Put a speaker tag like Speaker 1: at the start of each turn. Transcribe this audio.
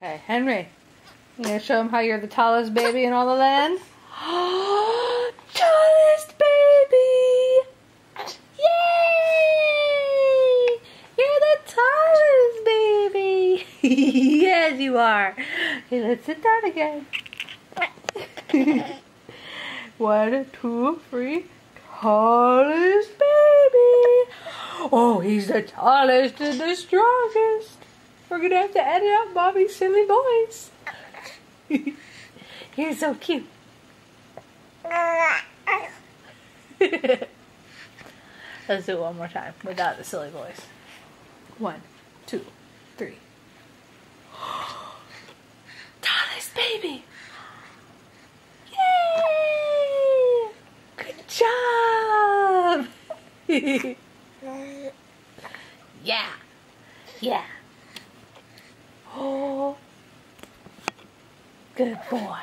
Speaker 1: Hey, Henry, you gonna show him how you're the tallest baby in all the land? Tallest baby! Yay! You're the tallest baby! Yes, you are. Okay, let's sit down again. 1, 2, 3. Tallest baby! Oh, he's the tallest and the strongest. We're gonna have to edit out Mommy's silly voice. You're so cute. Let's do it one more time without the silly voice. 1, 2, 3. Tallest baby. Yay! Good job. Yeah. Yeah. Oh, good boy.